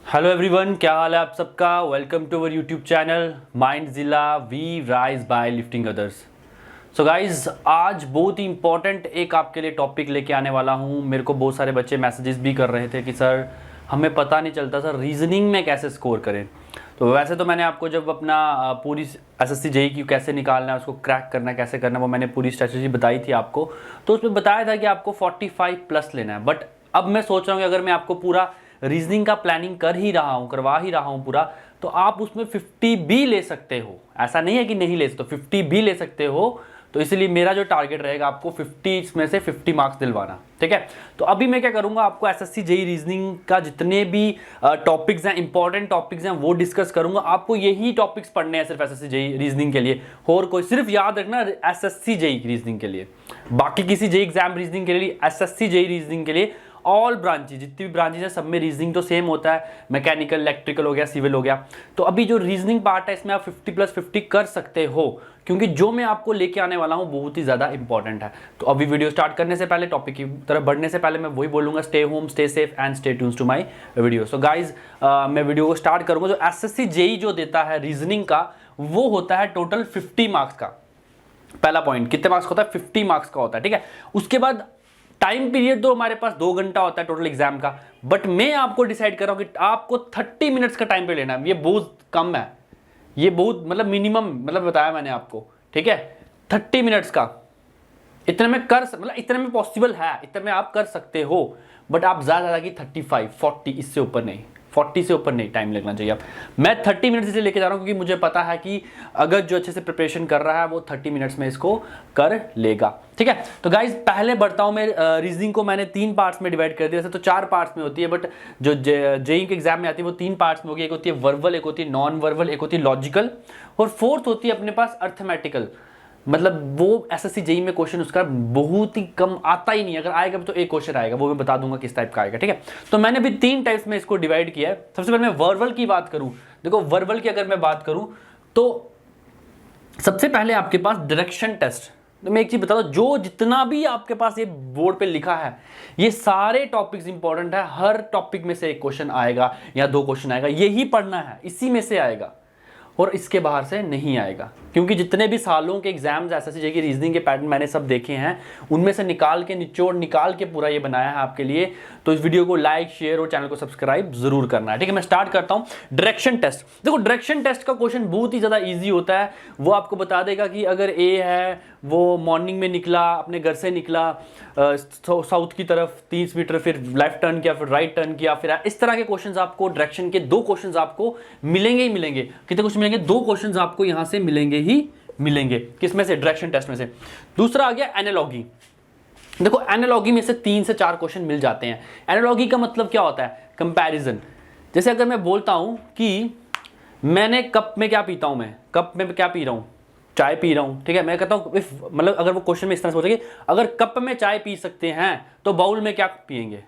Hello everyone, क्या हाल है आप सबका। Welcome to our YouTube channel Mindzilla we rise by lifting others. So guys, आज बहुत ही इंपॉर्टेंट एक आपके लिए टॉपिक लेके आने वाला हूँ। मेरे को बहुत सारे बच्चे मैसेजेस भी कर रहे थे कि सर हमें पता नहीं चलता सर रीजनिंग में कैसे स्कोर करें। तो वैसे तो मैंने आपको जब अपना पूरी एसएससी जेईई की कैसे निकालना है, उसको क्रैक करना है, कैसे करना है, वो मैंने पूरी स्ट्रेटजी बताई थी आपको। तो उसमें बताया था कि आपको 45 प्लस लेना है। बट अब मैं सोच रहा हूँ कि अगर मैं आपको पूरा रीजनिंग का प्लानिंग कर ही रहा हूँ, करवा ही रहा हूँ पूरा, तो आप उसमें 50 भी ले सकते हो। ऐसा नहीं है कि नहीं ले सकते, 50 भी ले सकते हो। तो इसलिए मेरा जो टारगेट रहेगा आपको 50 में से 50 मार्क्स दिलवाना, ठीक है। तो अभी मैं क्या करूंगा, आपको एसएससी जेईई रीजनिंग का जितने भी टॉपिक्स हैं, इंपॉर्टेंट टॉपिक्स हैं, वो डिस्कस करूंगा। आपको यही टॉपिक्स पढ़ने हैं सिर्फ एसएससी जेईई रीजनिंग के लिए, और कोई सिर्फ याद रखना एसएससी जेईई रीजनिंग के लिए। बाकी किसी जेईई एग्जाम रीजनिंग के लिए, एसएससी जेईई रीजनिंग के लिए ऑल ब्रांचेज, जितनी भी ब्रांचेज है सब में रीजनिंग तो सेम होता है। मैकेनिकल, इलेक्ट्रिकल हो गया, सिविल हो गया। तो अभी जो रीजनिंग पार्ट है इसमें आप 50+50 कर सकते हो, क्योंकि जो मैं आपको लेके आने वाला हूं बहुत ही ज्यादा इंपॉर्टेंट है। तो अभी वीडियो स्टार्ट करने से पहले, टॉपिक की तरफ बढ़ने से पहले मैं वही बोलूंगा, stay home, stay safe and stay tunes to my video. So guys, मैं वीडियो को स्टार्ट करूंगा। जो एसएससी जेईई जो देता है रीजनिंग का, वो होता है टोटल 50 मार्क्स का। पहला पॉइंट, कितने मार्क्स का होता है? 50 मार्क्स का होता है, ठीक है। उसके बाद टाइम पीरियड तो हमारे पास 2 घंटा होता है टोटल एग्जाम का। बट मैं आपको डिसाइड कर रहा हूं कि आपको 30 मिनट्स का टाइम पे लेना है। ये बहुत कम है, ये बहुत मतलब मिनिमम मतलब बताया मैंने आपको, ठीक है। 30 मिनट्स का इतने में मतलब इतने में पॉसिबल है, इतने में आप कर सकते हो। बट आप ज्यादा की 35, 40, इससे ऊपर नहीं, 40 से ऊपर नहीं टाइम लगना चाहिए। आप मैं 30 मिनट्स इसलिए लेके जा रहा हूं क्योंकि मुझे पता है कि अगर जो अच्छे से प्रिपरेशन कर रहा है वो 30 मिनट्स में इसको कर लेगा, ठीक है। तो गाइज, पहले बढ़ता हूं मैं। रीजनिंग को मैंने 3 पार्ट्स में डिवाइड कर दिया। वैसे तो 4 पार्ट्स में होती है, बट जो जेईई के एग्जाम में आती है वो 3 पार्ट्स में होगी। एक होती है वर्बल, एक होती है नॉन वर्बल, एक होती है लॉजिकल, और फोर्थ होती है अपने पास अर्थमेटिकल। मतलब वो एसएससी जेईई में क्वेश्चन उसका बहुत ही कम आता ही नहीं। अगर आएगा तो एक क्वेश्चन आएगा, वो मैं बता दूंगा किस टाइप का आएगा, ठीक है। तो मैंने भी 3 टाइप्स में इसको डिवाइड किया है। सबसे पहले मैं वर्बल की बात करूं। देखो, वर्बल की अगर मैं बात करूं तो सबसे पहले आपके पास डायरेक्शन टेस्ट। तो मैं एक चीज बता दूं, जो जितना भी आपके पास ये बोर्ड पे लिखा है, ये सारे टॉपिक्स इंपॉर्टेंट है। हर टॉपिक में से एक क्वेश्चन आएगा या 2 क्वेश्चन आएगा, यही पढ़ना है, इसी में से आएगा और इसके बाहर से नहीं आएगा। क्योंकि जितने भी सालों के एग्जाम्स एसएससी जेईई की रीजनिंग के पैटर्न मैंने सब देखे हैं, उनमें से निकाल के, निचोड़ निकाल के पूरा ये बनाया है आपके लिए। तो इस वीडियो को लाइक, शेयर और चैनल को सब्सक्राइब जरूर करना है, ठीक है। मैं स्टार्ट करता हूं। Direction test. देखो, डायरेक्शन टेस्ट का क्वेश्चन बहुत ही ज्यादा ईजी होता है। वो आपको बता देगा कि अगर ए है, वो मॉर्निंग में निकला, अपने घर से निकला साउथ की तरफ 30 मीटर, फिर लेफ्ट टर्न किया, फिर राइट टर्न किया, फिर इस तरह के क्वेश्चंस आपको डायरेक्शन के 2 क्वेश्चंस आपको मिलेंगे ही मिलेंगे। कितने क्वेश्चन मिलेंगे? 2 क्वेश्चंस आपको यहां से मिलेंगे ही मिलेंगे। किसमें से? डायरेक्शन टेस्ट में से। दूसरा आ गया एनालॉगी। देखो, एनालॉगी में से 3 से 4 क्वेश्चन मिल जाते हैं। एनालॉगी का मतलब क्या होता है? कंपैरिजन। जैसे अगर मैं बोलता हूं कि मैंने कप में क्या पीता हूं, मैं कप में क्या पी रहा हूं, चाय पी रहा हूं, ठीक है। मैं कहता हूं मतलब अगर वो क्वेश्चन में इस तरह से बोलेंगे, अगर कप में चाय पी सकते हैं तो बाउल में क्या पिएंगे,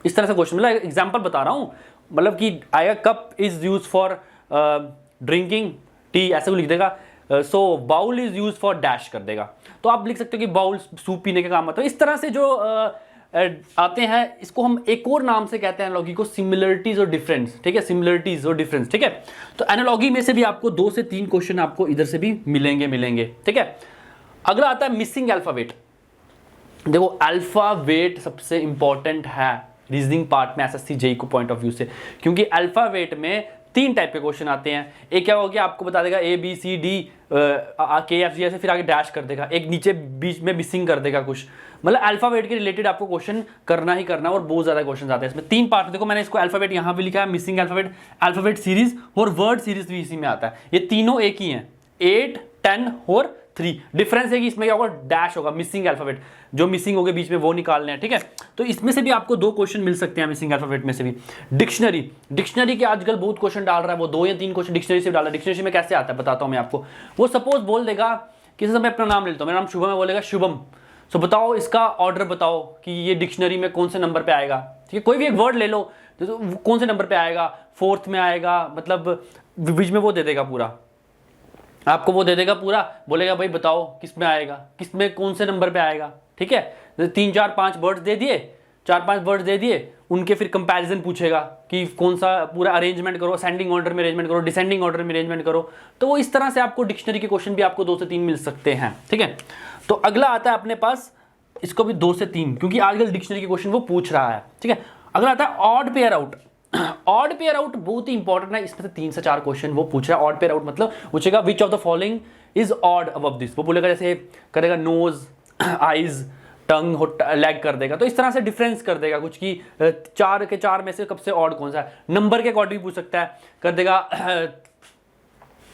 इस तरह से क्वेश्चन। मतलब एग्जांपल बता रहा हूं, मतलब कि आएगा cup is use for drinking tea, ऐसे को लिख देगा। So bowl is use for dash कर देगा। तो आप लिख सकते हो कि बाउल सूप पीने के काम आता है। इस तरह से जो आते हैं, इसको हम एक और नाम से कहते हैं एनालॉगी को, सिमिलरिटीज और डिफरेंस, ठीक है। सिमिलरिटीज और डिफरेंस, ठीक है। तो एनालॉगी में से भी आपको 2 से 3 क्वेश्चन आपको इधर से भी मिलेंगे, ठीक है। अगला आता है मिसिंग अल्फाबेट। देखो, अल्फाबेट सबसे इंपॉर्टेंट है रीजनिंग पार्ट में एसएससी जेईई को पॉइंट ऑफ व्यू से, क्योंकि अल्फाबेट में 3 टाइप के क्वेश्चन आते हैं। एक क्या होगा, आपको बता देगा ए बी सी डी के एफ जी, ऐसे फिर आगे डैश कर देगा, एक नीचे बीच में मिसिंग कर देगा कुछ। मतलब अल्फाबेट के रिलेटेड आपको क्वेश्चन करना ही करना, और बहुत ज्यादा क्वेश्चन आते हैं इसमें। 3 पार्ट। देखो, मैंने इसको अल्फाबेट यहां भी लिखा है, मिसिंग अल्फाबेट, अल्फाबेट सीरीज और वर्ड सीरीज भी इसी में आता है। ये तीनों एक ही हैं, 8, 10 और 3। डिफरेंस है कि इसमें क्या होगा, डैश होगा, मिसिंग अल्फाबेट जो मिसिंग हो गए बीच में वो निकालने हैं, ठीक है। तो इसमें से भी आपको 2 क्वेश्चन मिल सकते हैं मिसिंग अल्फाबेट में से भी। डिक्शनरी के आजकल बहुत क्वेश्चन डाल रहा है, वो 2 या 3 क्वेश्चन डिक्शनरी से डाल रहा है। डिक्शनरी में कैसे आता है बताता हूं मैं आपको। वो सपोज बोल देगा, किसी समय अपना नाम ले लेता हूं, मेरा नाम शुभम है, बोलेगा शुभम, सो बताओ इसका ऑर्डर बताओ कि ये डिक्शनरी में कौन से नंबर पे आएगा, ठीक है। कोई भी एक वर्ड ले लो, तो कौन से नंबर पे आएगा, 4th में आएगा, मतलब बीच में वो दे देगा पूरा आपको, वो दे देगा पूरा, बोलेगा भाई बताओ किस में आएगा, किस में कौन से नंबर पे आएगा, ठीक है। 3, 4, 5 वर्ड्स दे दिए, 4-5 वर्ड दे दिए, उनके फिर कंपैरिजन पूछेगा कि कौन सा पूरा अरेंजमेंट करो, असेंडिंग ऑर्डर में अरेंजमेंट करो, डिसेंडिंग ऑर्डर में अरेंजमेंट करो। तो वो इस तरह से आपको डिक्शनरी के क्वेश्चन भी आपको 2 से 3 मिल सकते हैं, ठीक है। तो अगला आता है अपने पास, इसको भी 2 से 3, क्योंकि आजकल डिक्शनरी के क्वेश्चन वो पूछ रहा है, ठीक है। अगला आता है odd pair out. Odd pair out बहुत ही इंपॉर्टेंट है, इसमें से 3 से 4 क्वेश्चन वो पूछ रहा है। ऑड पेयर आउट मतलब पूछेगा which of the following is odd above this, वो बोलेगा जैसे करेगा नोज, आईज, टंग, लेग कर देगा, तो इस तरह से डिफरेंस कर देगा कुछ कि 4 के 4 में से कब से ऑड कौन सा है। नंबर के अकॉर्डिंग पूछ सकता है, कर देगा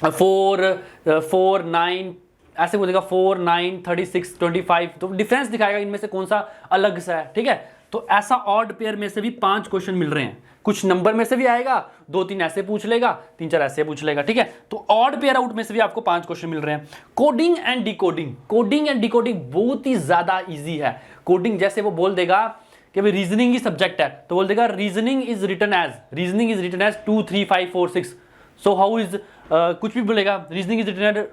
4, 9 ऐसे बोलेगा 4, 9, 36, 25, तो डिफरेंस दिखाएगा इनमें से कौन सा अलग सा है, ठीक है। तो ऐसा ऑड पेयर में से भी 5 क्वेश्चन मिल रहे हैं, कुछ नंबर में से भी आएगा, 2-3 ऐसे पूछ लेगा, 3-4 ऐसे पूछ लेगा, ठीक है। तो ऑड पेयर आउट में से भी आपको 5 क्वेश्चन मिल रहे हैं। Coding and decoding, coding and decoding बहुत ही ज्यादा इजी है। कोडिंग जैसे वो बोल देगा कि भाई रीजनिंग ही सब्जेक्ट है, तो बोल देगा reasoning is written as 2, 3, 5, 4, 6। So how is कुछ भी बोलेगा, रीजनिंग इज रिटन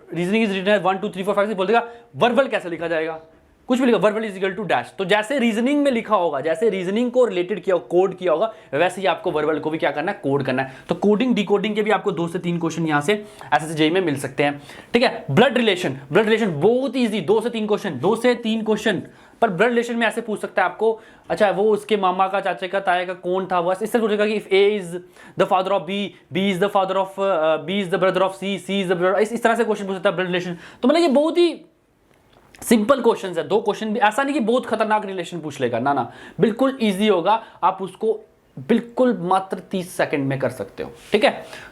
एज 1, 2, 3, 4, 5, 6 बोल देगा। वर्बल कैसे लिखा जाएगा, कुछ भी लिखा, verbal is equal to dash. तो जैसे रीजनिंग में लिखा होगा, जैसे रीजनिंग को रिलेटेड किया, कोड किया होगा, वैसे ही आपको वर्बल को भी क्या करना है, कोड करना है। तो कोडिंग डिकोडिंग के भी आपको 2 से 3 क्वेश्चन यहां से एसएससी जेईई में मिल सकते हैं, ठीक है। ब्लड रिलेशन, ब्लड रिलेशन बहुत ईजी, 2 से 3 क्वेश्चन, 2 से 3 क्वेश्चन। पर ब्लड रिलेशन में ऐसे पूछ सकता है आपको, अच्छा वो उसके मामा का, चाचे का, ताया का कौन था, बस इससे पूछेगा कि if A is the father of B, B is the father of B is the brother of C, C is the brother, इस तरह से क्वेश्चन पूछ सकता है ब्लड रिलेशन। तो मतलब ये बहुत ही सिंपल क्वेश्चन है, 2 क्वेश्चन भी, ऐसा नहीं कि बहुत खतरनाक रिलेशन पूछ लेगा, ना ना, बिल्कुल इजी होगा, आप उसको बिल्कुल मात्र 30 सेकंड में कर सकते हो, ठीक है।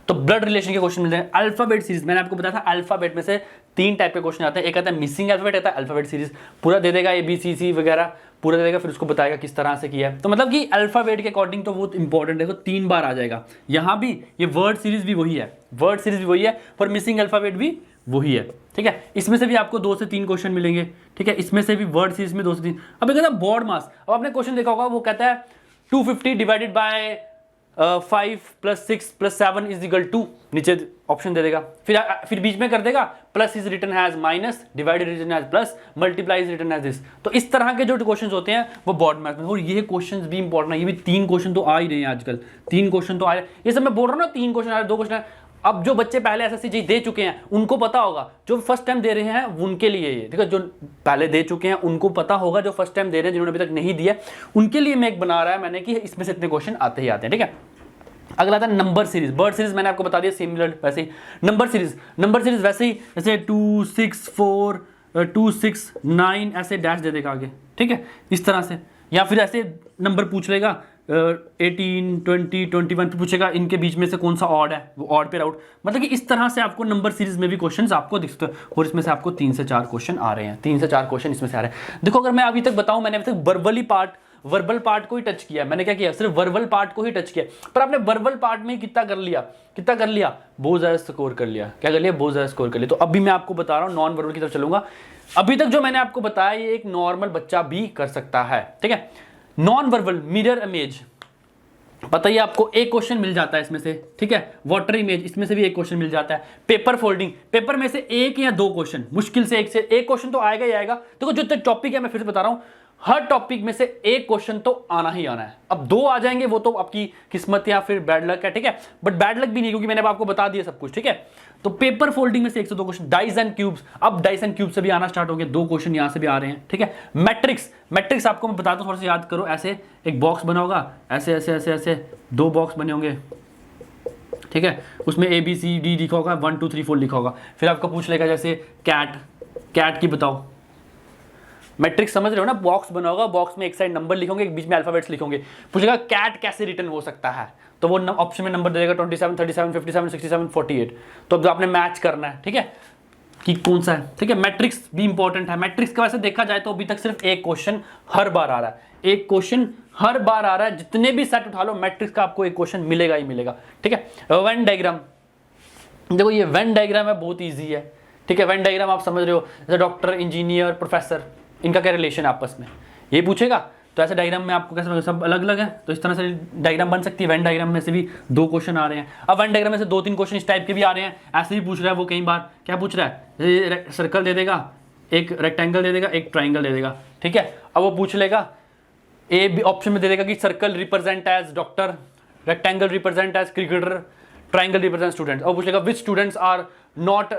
तो ब्लड रिलेशन के क्वेश्चन मिलते हैं। अल्फाबेट सीरीज, मैंने आपको बताया था अल्फाबेट में से 3 टाइप के क्वेश्चन आते हैं, एक आता है मिसिंग अल्फाबेट, आता है अल्फाबेट सीरीज, पूरा दे देगा ABCC वगैरह पूरा दे देगा, फिर उसको बताएगा किस तरह से किया है। तो मतलब कि अल्फाबेट के अकॉर्डिंग तो बहुत इंपॉर्टेंट है, तो 3 बार आ जाएगा। यहाँ भी ये वर्ड सीरीज भी वही है, वर्ड सीरीज भी वही है, पर मिसिंग अल्फाबेट भी वही है, ठीक है। इसमें से भी आपको 2 से 3 क्वेश्चन मिलेंगे, ठीक है। इसमें से भी वर्ड सीरीज में 2 से 3। अब कहता है बोर्ड मास, अब आपने क्वेश्चन देखा होगा, वो कहता है 250 divided by 5 + 6 + 7 is equal to, नीचे ऑप्शन दे देगा, फिर बीच में कर देगा plus is written as minus, divided written as plus, multiply is written as this. तो इस तरह के जो क्वेश्चंस होते हैं वो बोर्ड मैथ में, और ये क्वेश्चंस भी इंपॉर्टेंट है। ये भी 3 क्वेश्चन तो आ ही रहे हैं आजकल, 3 क्वेश्चन तो आ रहे हैं। ये सब मैं बोल रहा हूँ ना, 3 क्वेश्चन आ रहे, 2 क्वेश्चन। अब जो बच्चे पहले एसएससी जेईई दे चुके हैं उनको पता होगा, जो फर्स्ट टाइम दे रहे हैं उनके लिए ये, ठीक है। जो पहले दे चुके हैं उनको पता होगा, जो फर्स्ट टाइम दे रहे हैं, जिन्होंने अभी तक नहीं दिया उनके लिए मैं एक बना रहा है मैंने कि इसमें से इतने क्वेश्चन आते ही आते हैं, ठीक है। अगला था नंबर सीरीज, बर्ड सीरीज मैंने आपको बता दिया सिमिलर, वैसे ही नंबर सीरीज वैसे ही, जैसे 2, 6, 4, 2, 6, 9 ऐसे डैश दे देगा आगे, ठीक है, इस तरह से। या फिर ऐसे नंबर पूछ लेगा 18, 20, 21 पूछेगा, इनके बीच में से कौन सा ऑड है, वो ऑड पेयर आउट। मतलब कि इस तरह से आपको नंबर सीरीज में भी क्वेश्चंस आपको दिख सकते हैं, और इसमें से आपको 3 से 4 क्वेश्चन आ रहे हैं, 3 से 4 क्वेश्चन इसमें से आ रहे हैं। देखो अगर मैं अभी तक बताऊं, मैंने अभी तक वर्बल पार्ट को ही टच किया, मैंने क्या किया, सिर्फ वर्बल पार्ट को ही टच किया, पर आपने वर्बल पार्ट में कितना कर लिया, बहुत ज्यादा स्कोर कर लिया, क्या कर लिया, बहुत ज्यादा स्कोर कर लिया। तो अभी मैं आपको बता रहा हूँ नॉन वर्बल की तरफ चलूंगा। अभी तक जो मैंने आपको बताया ये एक नॉर्मल बच्चा भी कर सकता है, ठीक है। नॉन वर्बल मिरर इमेज, पता ही आपको एक क्वेश्चन मिल जाता है इसमें से, ठीक है। वाटर इमेज, इसमें से भी एक क्वेश्चन मिल जाता है। पेपर फोल्डिंग, पेपर में से 1 या 2 क्वेश्चन, मुश्किल से एक क्वेश्चन तो आएगा ही आएगा। देखो जो टॉपिक है, मैं फिर से बता रहा हूं, हर टॉपिक में से एक क्वेश्चन तो आना ही आना है। अब 2 आ जाएंगे वो तो आपकी किस्मत या फिर बैड लक है, ठीक है, बट बैड लक भी नहीं, क्योंकि मैंने आपको बता दिया सब कुछ, ठीक है। तो पेपर फोल्डिंग में से 1 से 2 क्वेश्चन। डाइज एंड क्यूब्स, अब डाइज एंड क्यूब से भी आना स्टार्ट हो गया, 2 क्वेश्चन यहां से भी आ रहे हैं, ठीक है। मैट्रिक्स आपको मैं बताता हूं, थोड़ा सा याद करो। ऐसे एक बॉक्स बना होगा, ऐसे ऐसे ऐसे ऐसे 2 बॉक्स बने होंगे, ठीक है, उसमें ABCD लिखा होगा, 1 2 3 4 लिखा होगा। फिर आपको पूछ लेगा जैसे कैट की बताओ। मैट्रिक्स समझ रहे हो ना, बॉक्स बना होगा, बॉक्स में एक साइड नंबर लिखोगे, एक बीच में अल्फाबेट्स लिखोगे, पूछेगा कैट कैसे रिटर्न हो सकता है, तो वो ऑप्शन में नंबर दे देगा 27, 37, 57, 67, 48। तो अब आपने मैच करना है, ठीक है, कि कौन सा है, ठीक है। मैट्रिक्स भी इंपॉर्टेंट है। मैट्रिक्स का वैसे देखा जाए तो अभी तक सिर्फ एक क्वेश्चन हर बार आ रहा है, एक क्वेश्चन हर बार आ रहा है। जितने भी सेट उठा लो मैट्रिक्स का आपको एक क्वेश्चन मिलेगा ही मिलेगा, ठीक है। वेन डायग्राम, देखो ये वेन डायग्राम है, बहुत ईजी है, ठीक है। वेन डायग्राम आप समझ रहे हो, जैसे डॉक्टर, इंजीनियर, प्रोफेसर, इनका क्या रिलेशन है आपस में, ये पूछेगा। तो ऐसे डायग्राम में आपको कैसे, सब अलग अलग है, तो इस तरह से डायग्राम बन सकती है। वेन डायग्राम में से भी 2 क्वेश्चन आ रहे हैं। अब वेन डायग्राम में से 2-3 क्वेश्चन इस टाइप के भी आ रहे हैं, ऐसे भी पूछ रहा है वो कई बार। क्या पूछ रहा है, सर्कल दे देगा, एक रेक्टेंगल दे देगा, एक ट्राइंगल दे देगा, ठीक है। अब वो पूछ लेगा ए ऑप्शन में दे देगा कि circle represent as doctor, rectangle represent as cricketer, triangle represent student, और पूछेगा which students are not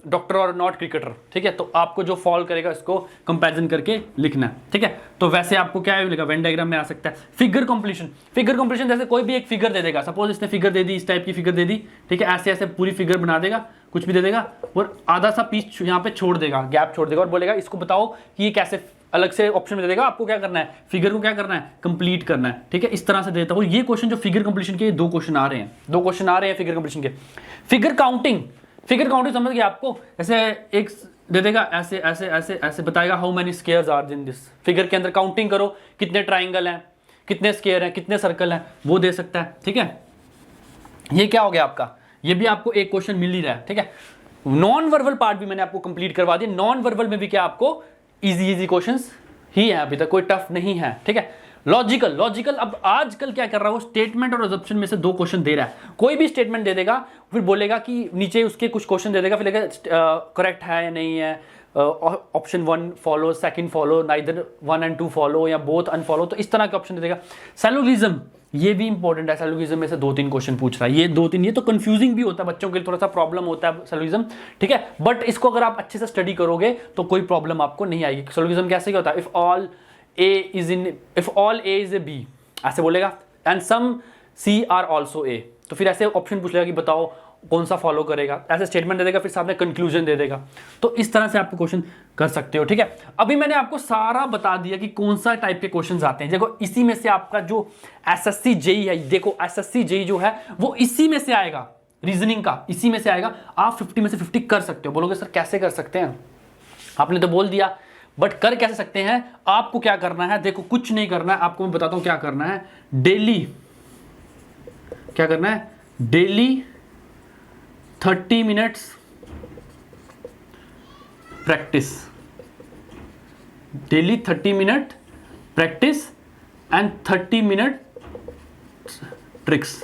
doctor और नॉट क्रिकेटर। ठीक है, तो आपको जो फॉल करेगा इसको कंपैरिजन करके लिखना है। ठीक है, तो वैसे आपको क्या है मिलेगा, वेन डायग्राम में आ सकता है। फिगर कंप्लीशन, फिगर कंप्लीशन जैसे कोई भी एक फिगर दे देगा, सपोज इसने फिगर दे दी, इस टाइप की फिगर दे दी। ठीक है, ऐसे ऐसे पूरी फिगर बना देगा, कुछ भी दे देगा और आधा सा पीस यहाँ पे छोड़ देगा, गैप छोड़ देगा और बोलेगा इसको बताओ कि ये कैसे, अलग से ऑप्शन में दे देगा। आपको क्या करना है, फिगर को क्या करना है, कंप्लीट करना है। ठीक है, इस तरह से देता हूँ। ये क्वेश्चन जो फिगर कंप्लीशन के, दो क्वेश्चन आ रहे हैं, दो क्वेश्चन आ रहे हैं फिगर कंप्लीशन के। फिगर काउंटिंग, फिगर काउंटिंग समझ गया आपको, ऐसे एक दे देगा, ऐसे ऐसे ऐसे ऐसे बताएगा how many squares are in this, figure के अंदर काउंटिंग करो कितने ट्राइंगल हैं, कितने स्क्वायर हैं, कितने सर्कल हैं, वो दे सकता है। ठीक है, ये क्या हो गया आपका, ये भी आपको एक क्वेश्चन मिल ही रहा है। ठीक है, नॉन वर्बल पार्ट भी मैंने आपको कंप्लीट करवा दिया। नॉन वर्बल में भी क्या आपको इजी इजी क्वेश्चंस ही है, अभी तक कोई टफ नहीं है। ठीक है, लॉजिकल, लॉजिकल अब आजकल क्या कर रहा है वो, स्टेटमेंट और अजम्पशन में से दो क्वेश्चन दे रहा है। कोई भी स्टेटमेंट दे देगा, फिर बोलेगा कि नीचे उसके कुछ क्वेश्चन दे देगा, फिर लेगा करेक्ट है या नहीं है, option 1 follow, second follow, neither 1 and 2 follow या बोथ अनफॉलो, तो इस तरह के ऑप्शन दे देगा। सैलोगिज्म, ये भी इंपॉर्टेंट है। सैलोगिज्म में से 2-3 क्वेश्चन पूछ रहा है, ये 2-3, ये तो कंफ्यूजिंग भी होता है बच्चों के लिए, थोड़ा सा प्रॉब्लम होता है सैलोगिज्म। ठीक है, बट इसको अगर आप अच्छे से स्टडी करोगे तो कोई प्रॉब्लम आपको नहीं आएगी। सैलोगिज्म कैसे क्या होता है, if all A is a B, ऐसे बोलेगा, and some C are also A, तो फिर ऐसे ऑप्शन पूछ लेगा कि बताओ कौन सा फॉलो करेगा, ऐसे स्टेटमेंट दे देगा, फिर सामने कंक्लूजन दे देगा। तो इस तरह से आपको क्वेश्चन कर सकते हो। ठीक है, अभी मैंने आपको सारा बता दिया कि कौन सा टाइप के क्वेश्चन आते हैं। देखो इसी में से आपका जो एसएससी जेई है, देखो एसएससी जेई जो है वो इसी में से आएगा, रीजनिंग का इसी में से आएगा। आप 50 में से 50 कर सकते हो। बोलोगे सर कैसे कर सकते हैं, आपने तो बोल दिया, बट कर कैसे सकते हैं, आपको क्या करना है, देखो कुछ नहीं करना है, आपको मैं बताता हूं क्या करना है। डेली क्या करना है, daily 30 minutes practice, daily 30 minute practice and 30 minute tricks,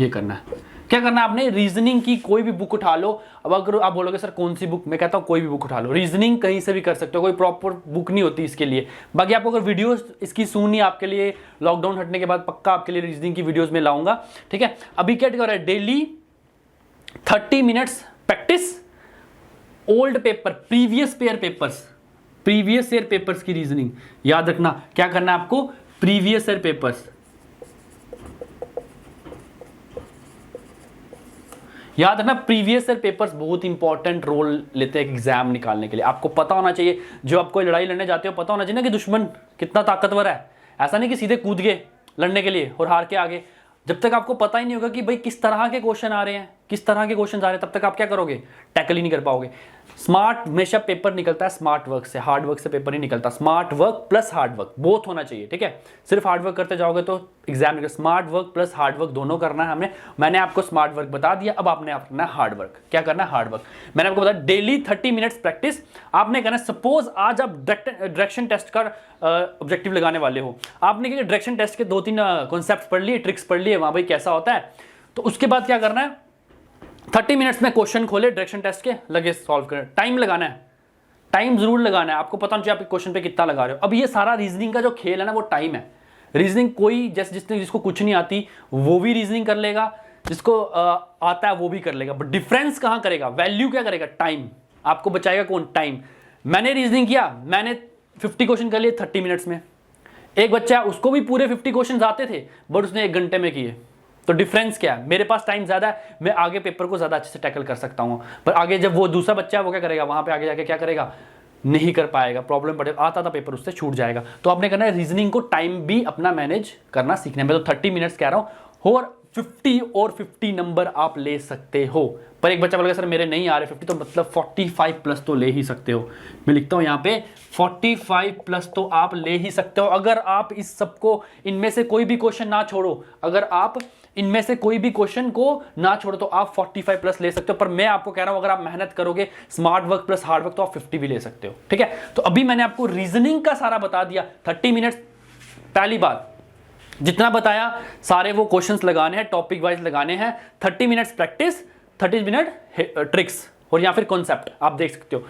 ये करना है। क्या करना है आपने, रीजनिंग की कोई भी बुक उठा लो। अब अगर आप बोलोगे सर कौन सी बुक, मैं कहता हूं कोई भी बुक उठा लो, रीजनिंग कहीं से भी कर सकते हो, कोई प्रॉपर बुक नहीं होती इसके लिए। बाकी आपको अगर वीडियोस इसकी सुननी आपके लिए, लॉकडाउन हटने के बाद पक्का आपके लिए रीजनिंग की वीडियोस में लाऊंगा। ठीक है, अभी क्या कर रहा है, daily 30 minutes practice, old paper, previous year papers की रीजनिंग याद रखना। क्या करना है आपको, प्रीवियस ईयर पेपर्स याद रखना। प्रीवियस ईयर पेपर्स बहुत इंपॉर्टेंट रोल लेते हैं एग्जाम निकालने के लिए। आपको पता होना चाहिए, जो आप कोई लड़ाई लड़ने जाते हो पता होना चाहिए ना कि दुश्मन कितना ताकतवर है। ऐसा नहीं कि सीधे कूद गए लड़ने के लिए और हार के आगे। जब तक आपको पता ही नहीं होगा कि भाई किस तरह के क्वेश्चन आ रहे हैं, किस तरह के क्वेश्चन आ रहे हैं, तब तक आप क्या करोगे, टैकल ही नहीं कर पाओगे। स्मार्ट हमेशा पेपर निकलता है स्मार्ट वर्क से, हार्ड वर्क से पेपर नहीं निकलता। Smart work plus hard work both होना चाहिए। ठीक है, सिर्फ हार्ड वर्क करते जाओगे तो एग्जाम निकल, smart work plus hard work दोनों करना है हमने। मैंने आपको स्मार्ट वर्क बता दिया, अब आपने करना है हार्ड वर्क। क्या करना है, हार्ड वर्क। मैंने आपको बताया डेली 30 मिनट्स प्रैक्टिस आपने करना है। सपोज आज आप डायरेक्शन टेस्ट का ऑब्जेक्टिव लगाने वाले हो, आपने क्या डायरेक्शन टेस्ट के 2-3 कॉन्सेप्ट पढ़ लिए, ट्रिक्स पढ़ लिए, वहां भाई कैसा होता है। तो उसके बाद क्या करना है, 30 मिनट्स में क्वेश्चन खोले डायरेक्शन टेस्ट के, लगे सॉल्व करें। टाइम लगाना है, टाइम जरूर लगाना है। आपको पता होना चाहिए आप क्वेश्चन पे कितना लगा रहे हो। अब ये सारा रीजनिंग का जो खेल है ना वो टाइम है। रीजनिंग कोई जिसको कुछ नहीं आती वो भी रीजनिंग कर लेगा, जिसको आता है वो भी कर लेगा, बट डिफरेंस कहां करेगा, वैल्यू क्या करेगा, टाइम। आपको बचाएगा कौन, टाइम। मैंने रीजनिंग किया, मैंने 50 क्वेश्चन कर लिए 30 मिनट्स में। एक बच्चा उसको भी पूरे 50 क्वेश्चन आते थे बट उसने 1 घंटे में किए। तो डिफरेंस क्या है, मेरे पास टाइम ज्यादा है, मैं आगे पेपर को ज्यादा अच्छे से टैकल कर सकता हूं। पर आगे जब वो दूसरा बच्चा है वो क्या करेगा, वहां पे आगे जाके क्या करेगा, नहीं कर पाएगा, प्रॉब्लम पड़ेगा, आता था पेपर उससे छूट जाएगा। तो आपने करना है रीजनिंग को टाइम भी अपना मैनेज करना सीखना है। मैं तो 30 मिनट्स कह रहा हूं और 50 और 50 नंबर आप ले सकते हो। पर एक बच्चा बोलेगा सर मेरे नहीं आ रहे 50, तो मतलब 45 प्लस तो ले ही सकते हो। मैं लिखता हूं यहां पे 45 प्लस तो आप ले ही सकते हो। अगर आप इस सबको, इनमें से कोई भी क्वेश्चन ना छोड़ो, अगर आप इनमें से कोई भी क्वेश्चन को ना छोड़ो तो आप 45 प्लस ले सकते हो। पर मैं आपको कह रहा हूं अगर आप मेहनत करोगे, smart work plus hard work, तो आप 50 भी ले सकते हो। ठीक है, तो अभी मैंने आपको रीजनिंग का सारा बता दिया। 30 मिनट्स, पहली बात जितना बताया सारे वो क्वेश्चंस लगाने हैं, टॉपिक वाइज लगाने हैं। 30 मिनट्स प्रैक्टिस, 30 मिनट ट्रिक्स और या फिर कॉन्सेप्ट, आप देख सकते हो।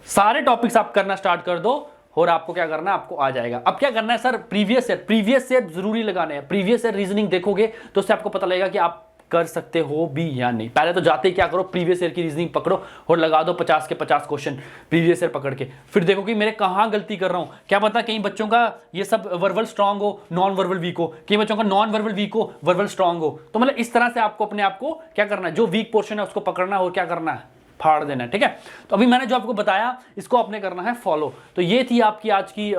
सारे टॉपिक्स आप करना स्टार्ट कर दो और आपको क्या करना है, आपको आ जाएगा। अब क्या करना है सर, प्रीवियस ईयर जरूरी लगाने हैं। प्रीवियस ईयर रीजनिंग देखोगे तो उससे आपको पता लगेगा कि आप कर सकते हो भी या नहीं। पहले तो जाते ही क्या करो, प्रीवियस ईयर की रीजनिंग पकड़ो और लगा दो 50 के 50 क्वेश्चन प्रीवियस ईयर पकड़ के। फिर देखो कि मेरे कहाँ गलती कर रहा हूँ। क्या पता कई बच्चों का ये सब वर्बल स्ट्रांग हो, नॉन वर्बल वीक हो, कई बच्चों का नॉन वर्बल वीक हो, वर्बल स्ट्रांग हो। तो मतलब इस तरह से आपको अपने आप को क्या करना है, जो वीक पोर्शन है उसको पकड़ना है और क्या करना है, फाड़ देना है। ठीक है, तो अभी मैंने जो आपको बताया इसको आपने करना है फॉलो। तो ये थी आपकी आज की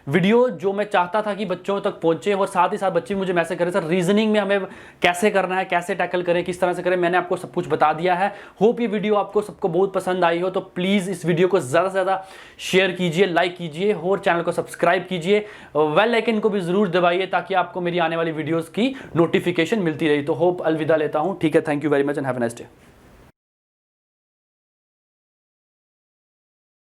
वीडियो जो मैं चाहता था कि बच्चों तक पहुंचे, और साथ ही साथ बच्चे मुझे मैसेज करें सर रीजनिंग में हमें कैसे करना है, कैसे टैकल करें, किस तरह से करें। मैंने आपको सब कुछ बता दिया है। होप ये वीडियो आपको सबको बहुत पसंद आई हो। तो प्लीज़ इस वीडियो को ज़्यादा से ज़्यादा शेयर कीजिए, लाइक कीजिए और चैनल को सब्सक्राइब कीजिए। बेल आइकन को भी ज़रूर दबाइए ताकि आपको मेरी आने वाली वीडियोज़ की नोटिफिकेशन मिलती रही। तो होप अलविदा लेता हूँ। ठीक है, thank you very much and have a nice day.